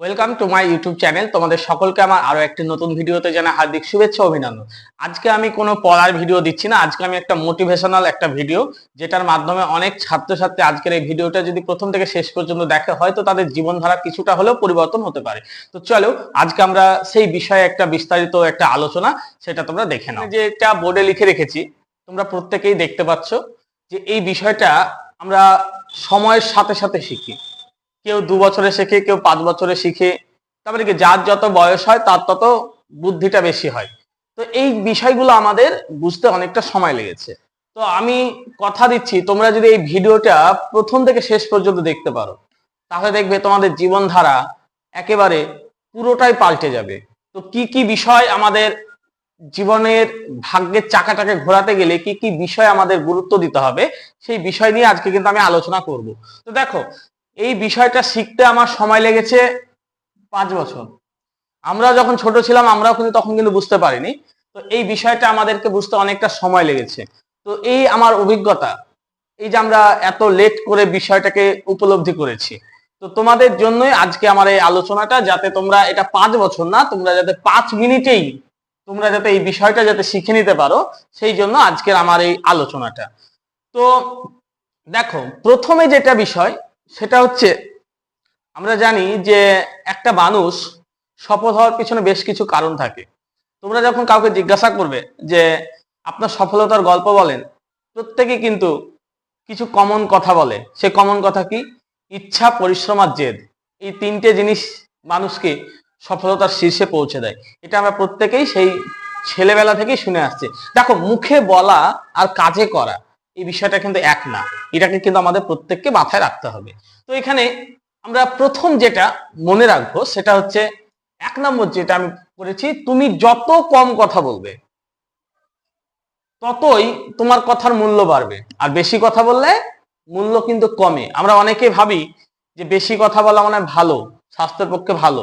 Welcome to my YouTube channel. তোমাদের সকলকে আমার আরো একটি নতুন ভিডিওতে জানাই হার্দিক শুভেচ্ছা অভিনন্দন। আজকে আমি কোনো পড়ার ভিডিও দিচ্ছি না, আজকে আমি একটা মোটিভেশনাল একটা ভিডিও, যেটার মাধ্যমে অনেক ছাত্রছাত্রী আজকের এই ভিডিওটা যদি প্রথম থেকে শেষ পর্যন্ত দেখে হয়তো তাদের জীবনধারা কিছুটা হলেও পরিবর্তন হতে পারে। তো চলো আজকে আমরা সেই বিষয়ে একটা বিস্তারিত একটা আলোচনা, সেটা তোমরা দেখে নাও। যেটা বোর্ডে লিখে রেখেছি তোমরা প্রত্যেকেই দেখতে পাচ্ছ যে এই বিষয়টা আমরা সময়ের সাথে সাথে শিখি। কেউ 2 বছরে শেখে, কেউ 5 বছরে শিখে, তারপরে কি যার যত বয়স হয় তার তত বুদ্ধিটা বেশি হয়। তো এই বিষয়গুলো আমাদের বুঝতে অনেকটা সময় লেগেছে। তো আমি কথা দিচ্ছি তোমরা যদি এই ভিডিওটা প্রথম থেকে শেষ পর্যন্ত দেখতে পারো তাহলে দেখবে তোমাদের জীবনধারা একেবারে পুরোটাই পাল্টে যাবে। তো কি কি বিষয় আমাদের জীবনের ভাগ্যের চাকাটাকে ঘোরাতে গেলে কি কি বিষয় আমাদের গুরুত্ব দিতে হবে সেই বিষয় নিয়ে আজকে কিন্তু আমি আলোচনা করব। তো দেখো, এই বিষয়টা শিখতে আমার সময় লেগেছে 5 বছর। আমরা যখন ছোট ছিলাম আমরাও কিন্তু তখন কিন্তু বুঝতে পারিনি। তো এই বিষয়টা আমাদেরকে বুঝতে অনেকটা সময় লেগেছে। তো এই আমার অভিজ্ঞতা, এই যে আমরা এত লেট করে বিষয়টাকে উপলব্ধি করেছি। তো তোমাদের জন্যই আজকে আমার এই আলোচনাটা, যাতে তোমরা এটা 5 বছর না, তোমরা যাতে 5 মিনিটেই তোমরা যাতে এই বিষয়টা যাতে শিখে নিতে পারো, সেই জন্য আজকের আমার এই আলোচনাটা। তো দেখো, প্রথমে যেটা বিষয় সেটা হচ্ছে আমরা জানি যে একটা মানুষ সফল হওয়ার পিছনে বেশ কিছু কারণ থাকে। তোমরা যখন কাউকে জিজ্ঞাসা করবে যে আপনার সফলতার গল্প বলেন, প্রত্যেকে কিন্তু কিছু কমন কথা বলে। সে কমন কথা কি? ইচ্ছা, পরিশ্রম আর জেদ। এই 3টে জিনিস মানুষকে সফলতার শীর্ষে পৌঁছে দেয়। এটা আমরা প্রত্যেকেই সেই ছেলেবেলা থেকেই শুনে আসছে। দেখো, মুখে বলা আর কাজে করা এই বিষয়টা কিন্তু এক না, এটাকে কিন্তু আমাদের প্রত্যেককে মাথায় রাখতে হবে। তো এখানে আমরা প্রথম যেটা মনে রাখবো সেটা হচ্ছে 1 নম্বর যেটা আমি করেছি, তুমি যত কম কথা বলবে ততই তোমার কথার মূল্য বাড়বে, আর বেশি কথা বললে মূল্য কিন্তু কমে। আমরা অনেকে ভাবি যে বেশি কথা বলা মানে ভালো, স্বাস্থ্যের পক্ষে ভালো।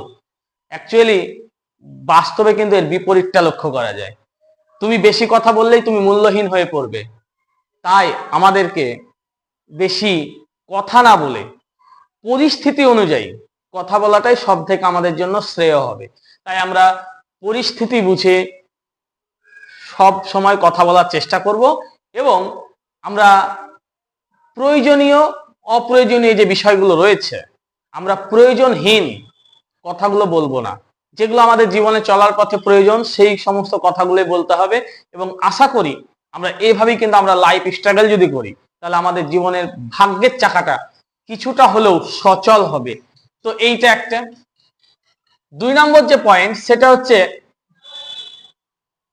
অ্যাকচুয়ালি বাস্তবে কিন্তু এর বিপরীতটা লক্ষ্য করা যায়। তুমি বেশি কথা বললেই তুমি মূল্যহীন হয়ে পড়বে। তাই আমাদেরকে বেশি কথা না বলে পরিস্থিতি অনুযায়ী কথা বলাটাই সব থেকে আমাদের জন্য শ্রেয় হবে। তাই আমরা পরিস্থিতি বুঝে সব সময় কথা বলার চেষ্টা করব, এবং আমরা প্রয়োজনীয় অপ্রয়োজনীয় যে বিষয়গুলো রয়েছে আমরা প্রয়োজনহীন কথাগুলো বলবো না। যেগুলো আমাদের জীবনে চলার পথে প্রয়োজন সেই সমস্ত কথাগুলোই বলতে হবে। এবং আশা করি আমরা এইভাবেই কিন্তু আমরা লাইফ স্ট্রাগল যদি করি তাহলে আমাদের জীবনের ভাগ্যের চাকাটা কিছুটা হলেও সচল হবে। তো এইটা একটা। 2 নম্বর যে পয়েন্ট সেটা হচ্ছে,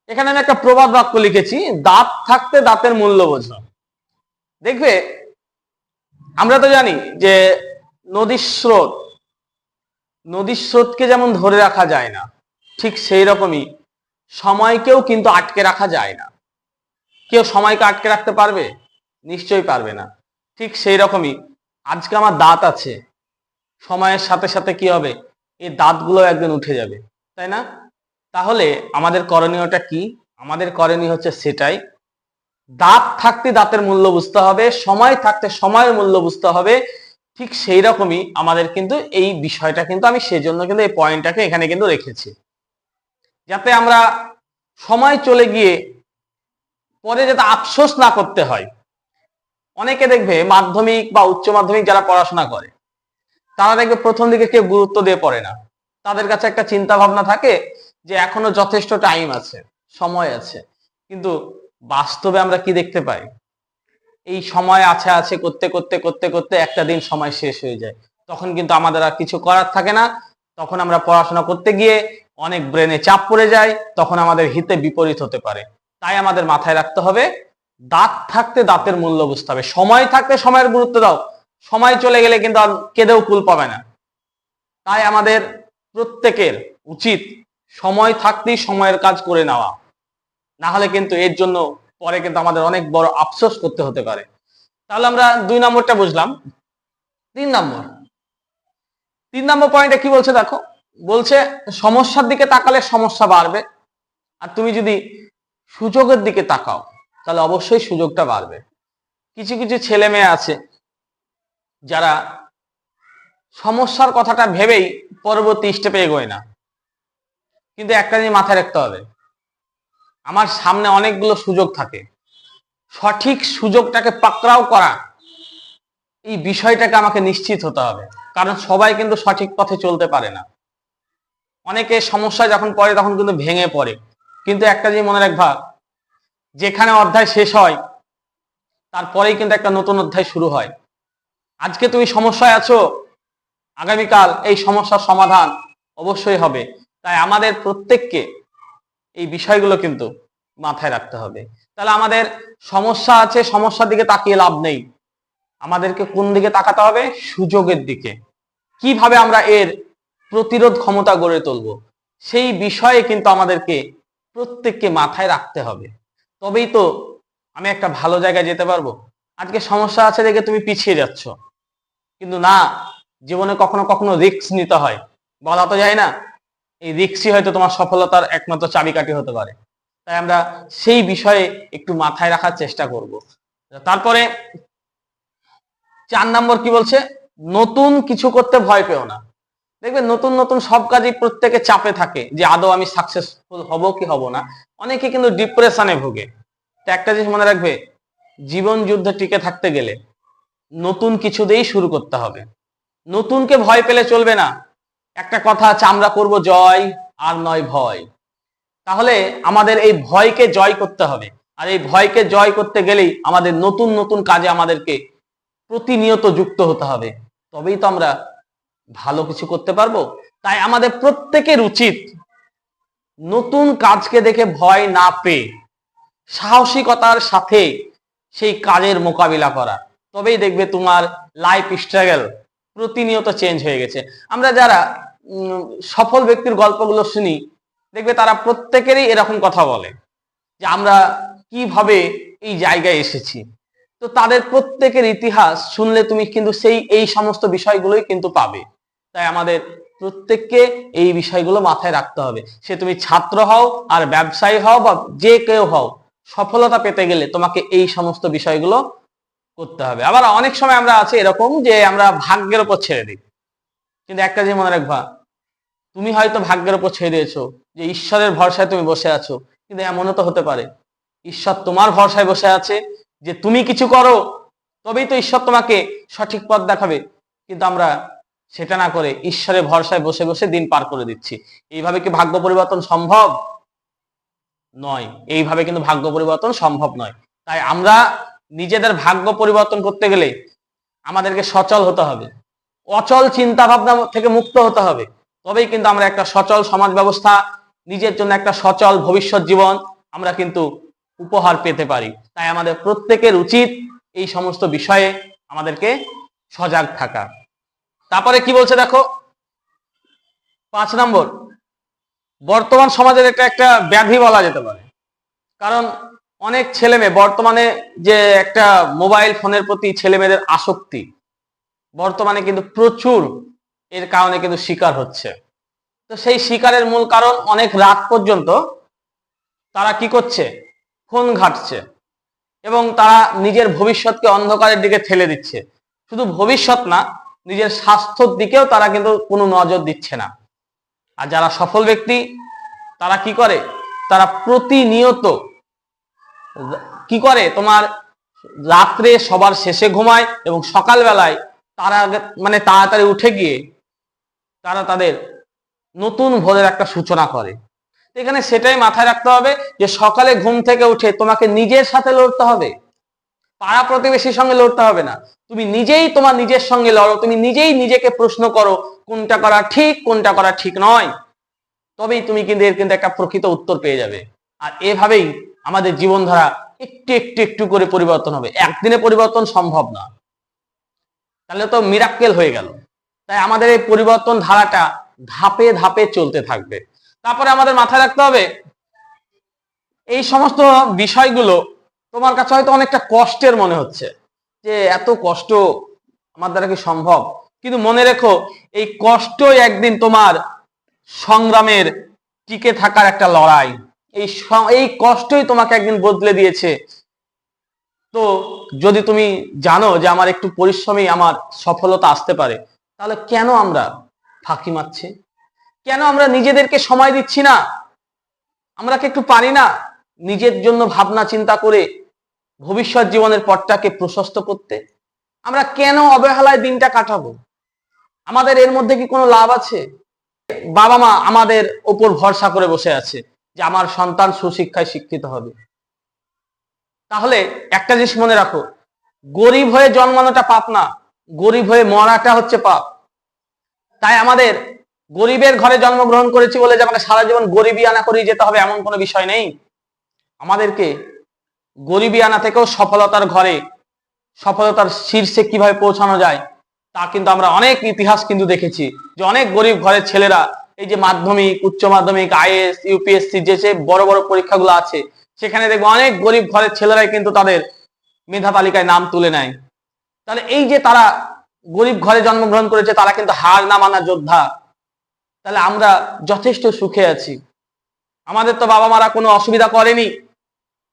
এখানে আমি একটা প্রবাদ বাক্য লিখেছি, দাঁত থাকতে দাঁতের মূল্য বোঝো। দেখবে, আমরা তো জানি যে নদীর স্রোত নদীর স্রোতকে যেমন ধরে রাখা যায় না, ঠিক সেই রকমই সময়কেও কিন্তু আটকে রাখা যায় না। কেউ সময়কে আটকে রাখতে পারবে? নিশ্চয়ই পারবে না। ঠিক সেই রকমই আজকে আমার দাঁত আছে, সময়ের সাথে সাথে কি হবে? এই দাঁতগুলো একদিন উঠে যাবে, তাই না? তাহলে আমাদের করণীয়টা কি? আমাদের করণীয় হচ্ছে সেটাই, দাঁত থাকতে দাঁতের মূল্য বুঝতে হবে, সময় থাকতে সময়ের মূল্য বুঝতে হবে। ঠিক সেই রকমই আমাদের কিন্তু এই বিষয়টা কিন্তু আমি সেজন্য কিন্তু এই পয়েন্টটাকে এখানে কিন্তু রেখেছি, যাতে আমরা সময় চলে গিয়ে পরে যাতে আফসোস না করতে হয়। অনেকে দেখবে মাধ্যমিক বা উচ্চ মাধ্যমিক যারা পড়াশোনা করে তারা দেখবে প্রথম দিকে কেউ গুরুত্ব দিয়ে পড়ে না। তাদের কাছে একটা চিন্তা ভাবনা থাকে যে এখনো যথেষ্ট টাইম আছে, সময় আছে। কিন্তু বাস্তবে আমরা কি দেখতে পাই? এই সময় আছে আছে করতে করতে করতে করতে একটা দিন সময় শেষ হয়ে যায়। তখন কিন্তু আমাদের আর কিছু করার থাকে না। তখন আমরা পড়াশোনা করতে গিয়ে অনেক ব্রেনে চাপ পড়ে যায়, তখন আমাদের হিতে বিপরীত হতে পারে। তাই আমাদের মাথায় রাখতে হবে, দাঁত থাকতে দাঁতের মূল্য বুঝতে হবে। সময় থাকতে সময়ের গুরুত্ব দাও, সময় চলে গেলে কিন্তু আর কেঁদেও কুল পাবে না। তাই আমাদের প্রত্যেকের উচিত সময় থাকতেই সময়ের কাজ করে নেওয়া, না হলে কিন্তু এর জন্য পরে কিন্তু আমাদের অনেক বড় আফসোস করতে হতে পারে। তাহলে আমরা 2 নম্বরটা বুঝলাম। 3 নম্বর 3 নম্বর পয়েন্টে কি বলছে দেখো, বলছে সমস্যার দিকে তাকালে সমস্যা বাড়বে, আর তুমি যদি সুযোগের দিকে তাকাও তাহলে অবশ্যই সুযোগটা বাড়বে। কিছু কিছু ছেলে মেয়ে আছে যারা সমস্যার কথাটা ভেবেই পরবর্তী স্টেপে এগোয় না। কিন্তু একটা জিনিস মাথায় রাখতে হবে, আমার সামনে অনেকগুলো সুযোগ থাকে, সঠিক সুযোগটাকে পাকড়াও করা, এই বিষয়টাকে আমাকে নিশ্চিত হতে হবে। কারণ সবাই কিন্তু সঠিক পথে চলতে পারে না। অনেকে সমস্যায় যখন পড়ে তখন কিন্তু ভেঙে পড়ে। কিন্তু একটা জিনিস মনে রাখবা, যেখানে অধ্যায় শেষ হয় তারপরেই কিন্তু একটা নতুন অধ্যায় শুরু হয়। আজকে তুমি সমস্যায় আছো, আগামীকাল এই সমস্যার সমাধান অবশ্যই হবে। তাই আমাদের প্রত্যেককে এই বিষয়গুলো কিন্তু মাথায় রাখতে হবে। তাহলে আমাদের সমস্যা আছে, সমস্যার দিকে তাকিয়ে লাভ নেই, আমাদেরকে কোন দিকে তাকাতে হবে? সুযোগের দিকে। কিভাবে আমরা এর প্রতিরোধ ক্ষমতা গড়ে তুলব, সেই বিষয়ে কিন্তু আমাদেরকে প্রত্যেককে মাথায় রাখতে হবে। তবেই তো আমি একটা ভালো জায়গায় যেতে পারবো। আজকে সমস্যা আছে দেখে তুমি পিছিয়ে যাচ্ছ, কিন্তু না, জীবনে কখনো কখনো রিস্ক নিতে হয়, বলা তো যায় না। এই রিস্কই হয়তো তোমার সফলতার একমাত্র চাবিকাঠি হতে পারে। তাই আমরা সেই বিষয়ে একটু মাথায় রাখার চেষ্টা করব। তারপরে 4 নম্বর কি বলছে? নতুন কিছু করতে ভয় পেও না। দেখবে নতুন নতুন সব কাজই প্রত্যেকে চাপে থাকে যে আদৌ আমি সাকসেসফুল হব কি হব না। অনেকে কিন্তু ডিপ্রেশনে ভোগে। তো একটা জিনিস মনে রাখবে, জীবন যুদ্ধে টিকে থাকতে গেলে নতুন কিছু দিয়েই শুরু করতে হবে। নতুনকে ভয় পেলে চলবে না। একটা কথা আছে, আমরা করব জয় আর নয় ভয়। তাহলে আমাদের এই ভয়কে জয় করতে হবে। আর এই ভয়কে জয় করতে গেলেই আমাদের নতুন নতুন কাজে আমাদেরকে প্রতিনিয়ত যুক্ত হতে হবে। তবেই তো আমরা ভালো কিছু করতে পারবো। তাই আমাদের প্রত্যেকের উচিত নতুন কাজকে দেখে ভয় না পেয়ে সাহসিকতার সাথে সেই কাজের মোকাবিলা করা। তবেই দেখবে তোমার লাইফ স্ট্রাগল প্রতিনিয়ত চেঞ্জ হয়ে গেছে। আমরা যারা সফল ব্যক্তির গল্পগুলো শুনি, দেখবে তারা প্রত্যেকেরই এরকম কথা বলে যে আমরা কিভাবে এই জায়গায় এসেছি। তো তাদের প্রত্যেকের ইতিহাস শুনলে তুমি কিন্তু এই সমস্ত বিষয়গুলোই কিন্তু পাবে। তাই আমাদের প্রত্যেককে এই বিষয়গুলো মাথায় রাখতে হবে। সে তুমি ছাত্র হও আর ব্যবসায়ী হও বা যে কেউ হও, সফলতা পেতে গেলে তোমাকে এই সমস্ত বিষয়গুলো করতে হবে। আবার অনেক সময় আমরা আছি এরকম যে আমরা ভাগ্যের উপর ছেড়ে দিই। কিন্তু একটা জিনিস মনে রাখবা, তুমি হয়তো ভাগ্যের উপর ছেড়ে দিয়েছো, যে ঈশ্বরের ভরসায় তুমি বসে আছো, কিন্তু এমনও তো হতে পারে ঈশ্বর তোমার ভরসায় বসে আছে যে তুমি কিছু করো, তবেই তো ঈশ্বর তোমাকে সঠিক পথ দেখাবে। কিন্তু আমরা সেটা না করে ঈশ্বরের ভরসায় বসে বসে দিন পার করে দিচ্ছি। এইভাবে কি ভাগ্য পরিবর্তন সম্ভব? নয়। এইভাবে কিন্তু ভাগ্য পরিবর্তন সম্ভব নয়। তাই আমরা নিজেদের ভাগ্য পরিবর্তন করতে গেলে আমাদেরকে সচল হতে হবে, অচল চিন্তা ভাবনা থেকে মুক্ত হতে হবে। তবেই কিন্তু আমরা একটা সচল সমাজ ব্যবস্থা, নিজের জন্য একটা সচল ভবিষ্যৎ জীবন আমরা কিন্তু উপহার পেতে পারি। তাই আমাদের প্রত্যেকের উচিত এই সমস্ত বিষয়ে আমাদেরকে সজাগ থাকা। তারপরে কি বলছে দেখো, 5 নম্বর, বর্তমান সমাজের এটা একটা ব্যাধি বলা যেতে পারে। কারণ অনেক ছেলে মেয়ে বর্তমানে যে একটা মোবাইল ফোনের প্রতি ছেলে মেয়েদের আসক্তি বর্তমানে কিন্তু প্রচুর, এর কারণে কিন্তু শিকার হচ্ছে। তো সেই শিকারের মূল কারণ, অনেক রাত পর্যন্ত তারা কি করছে? ফোন ঘাঁটছে এবং তারা নিজের ভবিষ্যৎকে অন্ধকারের দিকে ঠেলে দিচ্ছে। শুধু ভবিষ্যৎ না, নিজের স্বাস্থ্যের দিকেও তারা কিন্তু কোনো নজর দিচ্ছে না। আর যারা সফল ব্যক্তি তারা কি করে? তারা প্রতিনিয়ত কি করে? তোমার রাত্রে সবার শেষে ঘুমায় এবং সকালবেলায় তারা মানে তাড়াতাড়ি উঠে গিয়ে তারা তাদের নতুন ভোরের একটা সূচনা করে। এখানে সেটাই মাথায় রাখতে হবে যে সকালে ঘুম থেকে উঠে তোমাকে নিজের সাথে লড়তে হবে, পাড়া প্রতিবেশীর সঙ্গে লড়তে হবে না। তুমি নিজেই তোমার নিজের সঙ্গে লড়ো, তুমি নিজেই নিজেকে প্রশ্ন করো কোনটা করা ঠিক, কোনটা করা ঠিক নয়। তবেই তুমি কিন্তু এর কিন্তু একটা প্রকৃত উত্তর পেয়ে যাবে। আর এভাবেই আমাদের জীবনধারা একটু একটু একটু করে পরিবর্তন হবে। একদিনে পরিবর্তন সম্ভব না, তাহলে তো মিরাক্কেল হয়ে গেল। তাই আমাদের এই পরিবর্তন ধারাটা ধাপে ধাপে চলতে থাকবে। তারপরে আমাদের মাথায় রাখতে হবে, এই সমস্ত বিষয়গুলো তোমার কাছে হয়তো অনেকটা কষ্টের মনে হচ্ছে, যে এত কষ্ট আমার দ্বারা কি সম্ভব? কিন্তু মনে রেখো, এই কষ্টই একদিন তোমার সংগ্রামের, টিকে থাকার একটা লড়াই। এই কষ্টই তোমাকে একদিন বদলে দিয়েছে। তো যদি তুমি জানো যে আমার একটু পরিশ্রমী আমার সফলতা আসতে পারে, তাহলে কেন আমরা ফাঁকি মারছি? কেন আমরা নিজেদেরকে সময় দিচ্ছি না? আমরা কি একটু পারি না নিজের জন্য ভাবনা চিন্তা করে ভবিষ্যৎ জীবনের পথটাকে প্রশস্ত করতে? আমরা কেন অবহেলায় দিনটা কাটাবো? আমাদের এর মধ্যে কি কোনো লাভ আছে? বাবা মা আমাদের ওপর ভরসা করে বসে আছে যে আমার সন্তান সুশিক্ষায় শিক্ষিত হবে। তাহলে একটা জিনিস মনে রাখো, গরিব হয়ে জন্মানোটা পাপ না, গরিব হয়ে মরাটা হচ্ছে পাপ। তাই আমাদের গরিবের ঘরে জন্মগ্রহণ করেছি বলে যে আমাকে সারা জীবন গরিবী আনা করেই যেতে হবে এমন কোনো বিষয় নেই। আমাদেরকে গরিবী আনা থেকেও সফলতার ঘরে, সফলতার শীর্ষে কিভাবে পৌঁছানো যায় তা কিন্তু আমরা অনেক ইতিহাস কিন্তু দেখেছি যে অনেক গরিব ঘরের ছেলেরা এই যে মাধ্যমিক, উচ্চ মাধ্যমিক, আইএএস, ইউপিএসসি যে বড় বড় পরীক্ষাগুলো আছে সেখানে দেখবো অনেক গরিব ঘরের ছেলেরাই কিন্তু তাদের মেধা তালিকায় নাম তুলে নেয়। তাহলে এই যে তারা গরিব ঘরে জন্মগ্রহণ করেছে তারা কিন্তু হার না মানা যোদ্ধা। তাহলে আমরা যথেষ্ট সুখে আছি, আমাদের তো বাবা মারা কোনো অসুবিধা করেনি,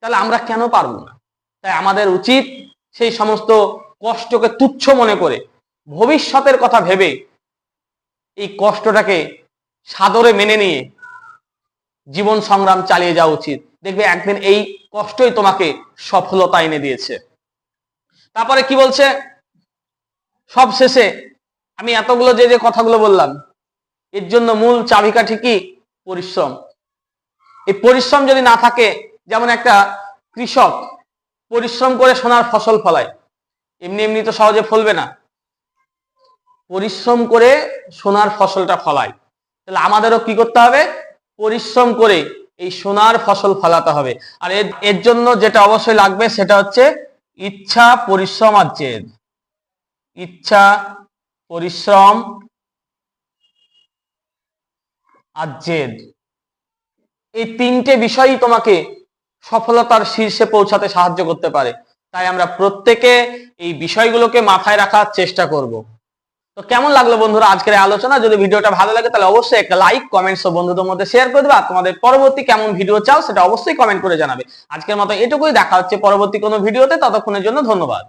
তাহলে আমরা কেন পারবো না? তাই আমাদের উচিত সেই সমস্ত কষ্টকে তুচ্ছ মনে করে ভবিষ্যতের কথা ভেবে এই কষ্টটাকে সাদরে মেনে নিয়ে জীবন সংগ্রাম চালিয়ে যাওয়া উচিত। দেখবে একদিন এই কষ্টই তোমাকে সফলতা এনে দিয়েছে। তারপরে কি বলছে সব শেষে? আমি এতগুলো যে কথাগুলো বললাম এর জন্য মূল চাবিকাঠি কি? পরিশ্রম। এই পরিশ্রম যদি না থাকে, যেমন একটা কৃষক পরিশ্রম করে সোনার ফসল ফলায়, এমনি এমনি তো সহজে ফলবে না, পরিশ্রম করে সোনার ফসলটা ফলায়। তাহলে আমাদেরও কি করতে হবে? পরিশ্রম করে এই সোনার ফসল ফলাতে হবে। আর এর জন্য যেটা অবশ্যই লাগবে সেটা হচ্ছে ইচ্ছা, পরিশ্রম আর জেদ। ইচ্ছা, পরিশ্রম আর জেদ, এই তিনটে বিষয়ই তোমাকে সফলতার শীর্ষে পৌঁছাতে সাহায্য করতে পারে। তাই আমরা প্রত্যেকে এই বিষয়গুলোকে মাথায় রাখার চেষ্টা করব। তো কেমন লাগলো বন্ধুরা আজকের আলোচনা? যদি ভিডিওটা ভালো লাগে তাহলে অবশ্যই একটা লাইক, কমেন্টস ও বন্ধুদের মধ্যে শেয়ার করে দেবে। আর তোমাদের পরবর্তী কেমন ভিডিও চাও সেটা অবশ্যই কমেন্ট করে জানাবে। আজকের মতো এটুকুই, দেখা হচ্ছে পরবর্তী কোনো ভিডিওতে। ততক্ষণের জন্য ধন্যবাদ।